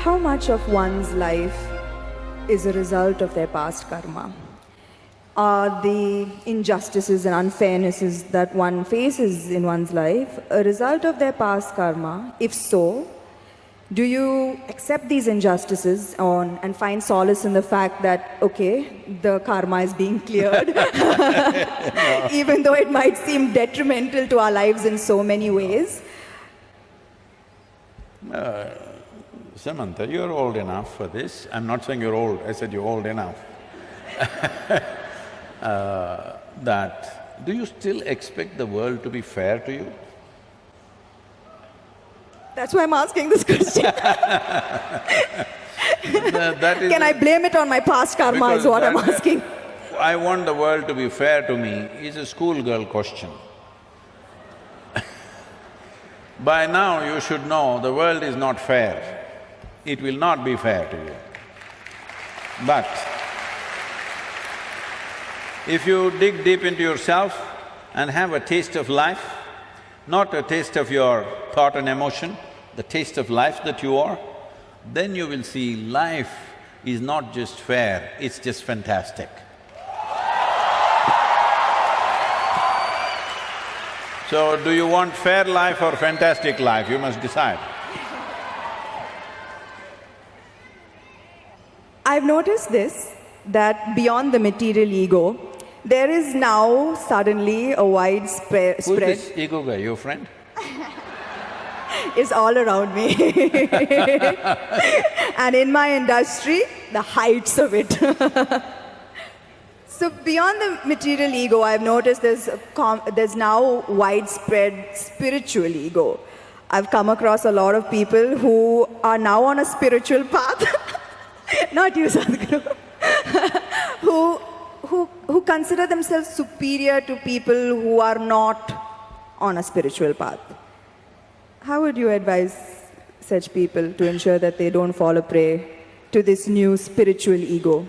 how much of one's life is a result of their past karma? Are the injustices and unfairnesses that one faces in one's life a result of their past karma? If so, do you accept these injustices and find solace in the fact that, okay, the karma is being cleared, even though it might seem detrimental to our lives in so many ways? Samantha, you're old enough for this. I'm not saying you're old, I said you're old enough. Do you still expect the world to be fair to you? That's why I'm asking this question. Can I blame it on my past karma is what I'm asking. I want the world to be fair to me is a schoolgirl question. By now you should know the world is not fair. It will not be fair to you. But if you dig deep into yourself and have a taste of life, not a taste of your thought and emotion, the taste of life that you are, then you will see life is not just fair, it's just fantastic. So, do you want fair life or fantastic life? You must decide. I've noticed this, that beyond the material ego, there is now suddenly a widespread… Who's this ego guy, your friend? Is all around me. And in my industry, the heights of it. So beyond the material ego, I've noticed there's now widespread spiritual ego. I've come across a lot of people who are now on a spiritual path, not you, Sadhguru, who consider themselves superior to people who are not on a spiritual path. How would you advise such people to ensure that they don't fall a prey to this new spiritual ego?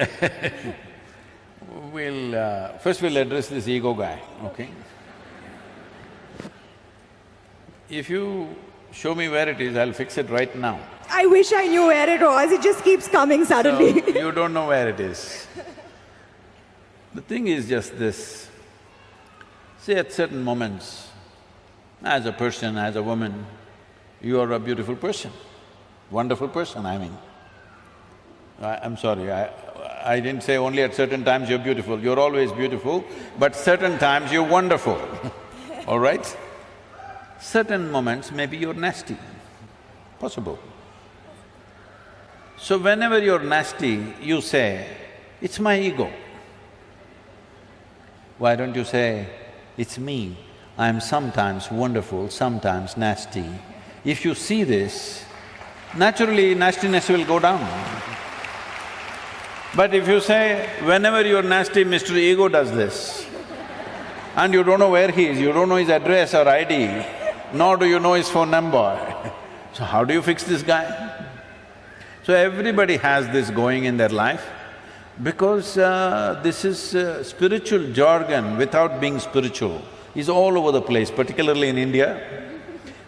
First we'll address this ego guy, okay? If you show me where it is, I'll fix it right now. I wish I knew where it was, it just keeps coming suddenly. So, you don't know where it is. The thing is just this, say at certain moments, as a person, as a woman, you are a beautiful person, wonderful person, I mean. I'm sorry, I didn't say only at certain times you're beautiful, you're always beautiful, but certain times you're wonderful, all right? Certain moments maybe you're nasty, possible. So whenever you're nasty, you say, it's my ego. Why don't you say, it's me, I'm sometimes wonderful, sometimes nasty. If you see this, naturally nastiness will go down. But if you say, whenever you're nasty, Mr. Ego does this, and you don't know where he is, you don't know his address or ID, nor do you know his phone number, so how do you fix this guy? So everybody has this going in their life, because this is spiritual jargon without being spiritual is all over the place, particularly in India.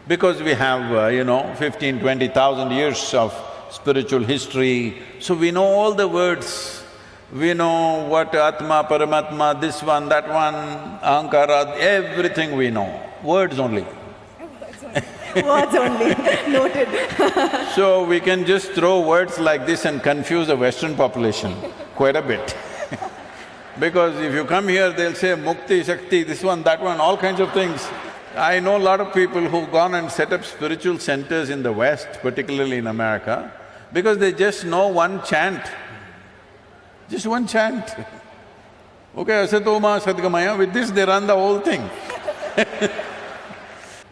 Because we have, 15, 20,000 years of spiritual history, so we know all the words. We know what Atma, Paramatma, this one, that one, Ahankara, everything we know, words only. Words only, noted. So we can just throw words like this and confuse the Western population quite a bit. Because if you come here, they'll say Mukti, Shakti, this one, that one, all kinds of things. I know a lot of people who've gone and set up spiritual centers in the West, particularly in America, because they just know one chant, just one chant. Okay, Asatoma Sadgamaya, with this they run the whole thing.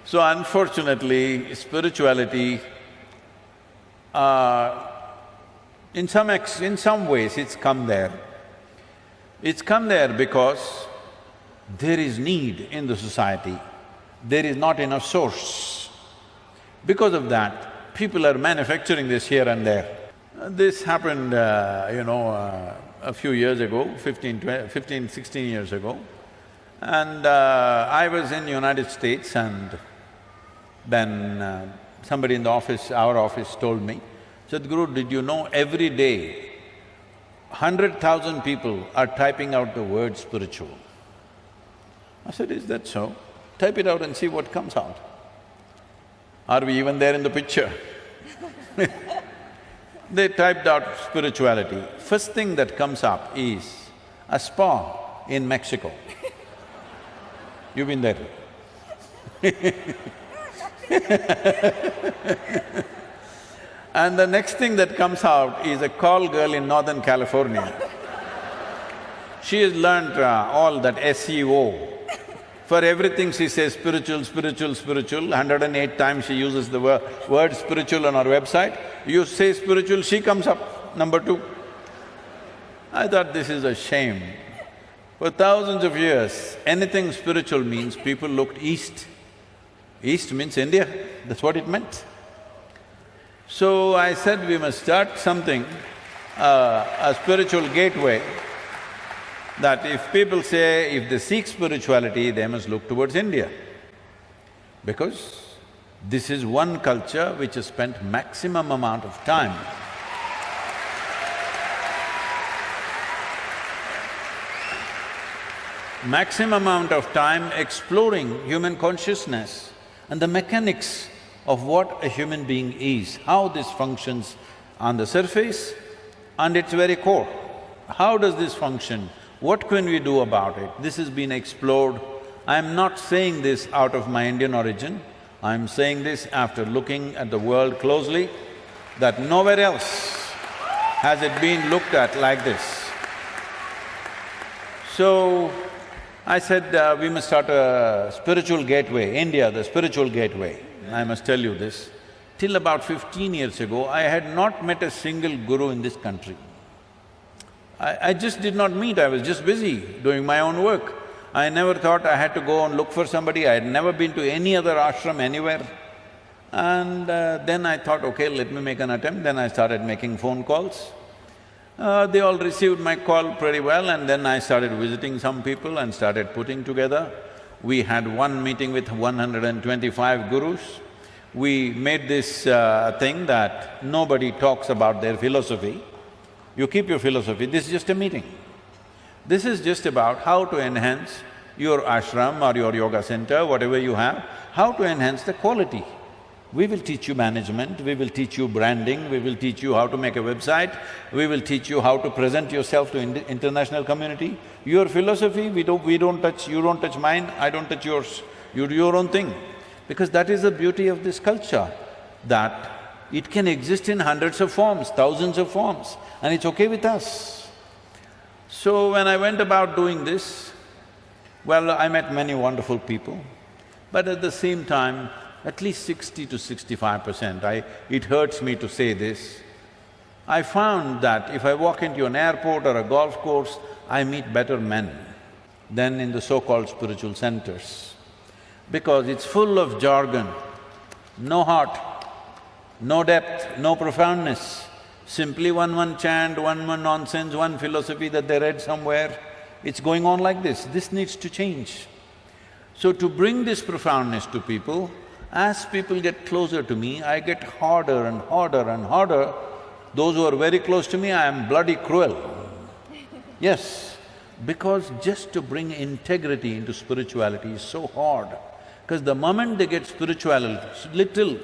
So unfortunately, spirituality, in some ways it's come there. It's come there because there is need in the society, there is not enough source. Because of that, people are manufacturing this here and there. This happened, a few years ago, 16 years ago. And I was in United States, and then somebody in the office, our office, told me, Sadhguru, did you know every day 100,000 people are typing out the word spiritual? I said, is that so? Type it out and see what comes out. Are we even there in the picture? They typed out spirituality. First thing that comes up is a spa in Mexico. You've been there. And the next thing that comes out is a call girl in Northern California. She has learned all that SEO. For everything she says spiritual, spiritual, spiritual. 108 times she uses the word spiritual on our website. You say spiritual, she comes up, number 2. I thought this is a shame. For thousands of years, anything spiritual means people looked east. East means India, that's what it meant. So I said we must start something, a spiritual gateway, that if people say if they seek spirituality, they must look towards India. Because this is one culture which has spent maximum amount of time exploring human consciousness and the mechanics of what a human being is, how this functions on the surface and its very core. How does this function? What can we do about it? This has been explored. I'm not saying this out of my Indian origin, I'm saying this after looking at the world closely, that nowhere else has it been looked at like this. So, I said, we must start a spiritual gateway, India, the spiritual gateway. I must tell you this, till about 15 years ago, I had not met a single guru in this country. I just did not meet, I was just busy doing my own work. I never thought I had to go and look for somebody, I had never been to any other ashram anywhere. And then I thought, okay, let me make an attempt, then I started making phone calls. They all received my call pretty well, and then I started visiting some people and started putting together. We had one meeting with 125 gurus. We made this thing that nobody talks about their philosophy. You keep your philosophy, this is just a meeting. This is just about how to enhance your ashram or your yoga center, whatever you have, how to enhance the quality. We will teach you management, we will teach you branding, we will teach you how to make a website, we will teach you how to present yourself to international community. Your philosophy, we don't touch, you don't touch mine, I don't touch yours. You do your own thing. Because that is the beauty of this culture, that it can exist in hundreds of forms, thousands of forms, and it's okay with us. So when I went about doing this, well, I met many wonderful people, but at the same time, at least 60 to 65%, it hurts me to say this, I found that if I walk into an airport or a golf course, I meet better men than in the so-called spiritual centers. Because it's full of jargon, no heart, no depth, no profoundness, simply one chant, one nonsense, one philosophy that they read somewhere. It's going on like this. This needs to change. So to bring this profoundness to people, as people get closer to me, I get harder and harder and harder. Those who are very close to me, I am bloody cruel. Yes, because just to bring integrity into spirituality is so hard. Because the moment they get spiritual, little,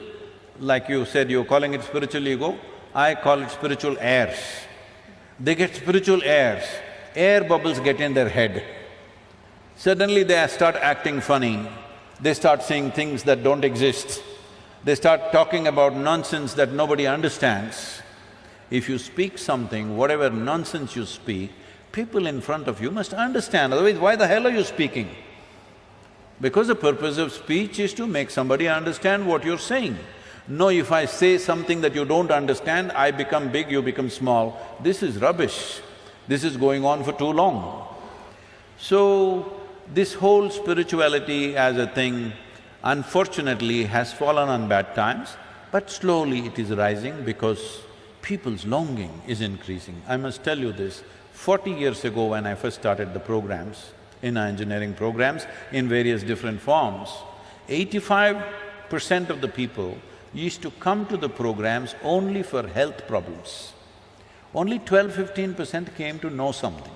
like you said, you're calling it spiritual ego, I call it spiritual airs. They get spiritual airs, air bubbles get in their head. Suddenly they start acting funny, they start saying things that don't exist, they start talking about nonsense that nobody understands. If you speak something, whatever nonsense you speak, people in front of you must understand, otherwise why the hell are you speaking? Because the purpose of speech is to make somebody understand what you're saying. No, if I say something that you don't understand, I become big, you become small. This is rubbish. This is going on for too long. So, this whole spirituality as a thing, unfortunately, has fallen on bad times, but slowly it is rising because people's longing is increasing. I must tell you this, 40 years ago when I first started the programs, in our engineering programs, in various different forms, 85% of the people used to come to the programs only for health problems. Only 12–15% came to know something.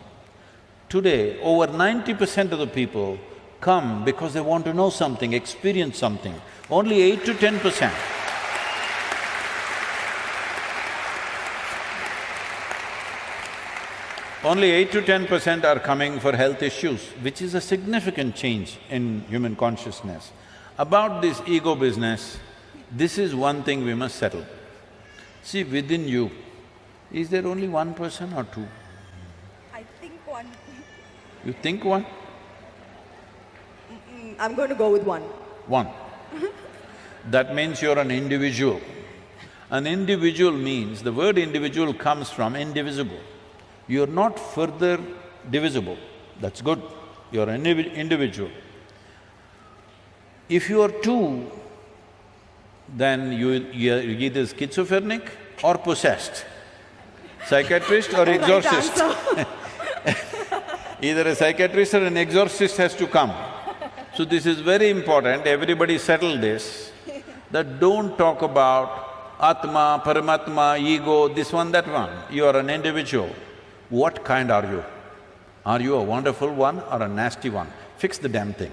Today, over 90% of the people come because they want to know something, experience something. Only 8 to 10%. Only 8 to 10% are coming for health issues, which is a significant change in human consciousness. About this ego business, this is one thing we must settle. See, within you, is there only one person or two? I think one. You think one? I'm going to go with one. One. That means you're an individual. An individual means, the word individual comes from indivisible. You're not further divisible, that's good, you're an individual. If you are two, then you're either schizophrenic or possessed, psychiatrist or exorcist. Either a psychiatrist or an exorcist has to come. So this is very important, everybody settle this, that don't talk about Atma, Paramatma, ego, this one, that one. You are an individual. What kind are you? Are you a wonderful one or a nasty one? Fix the damn thing.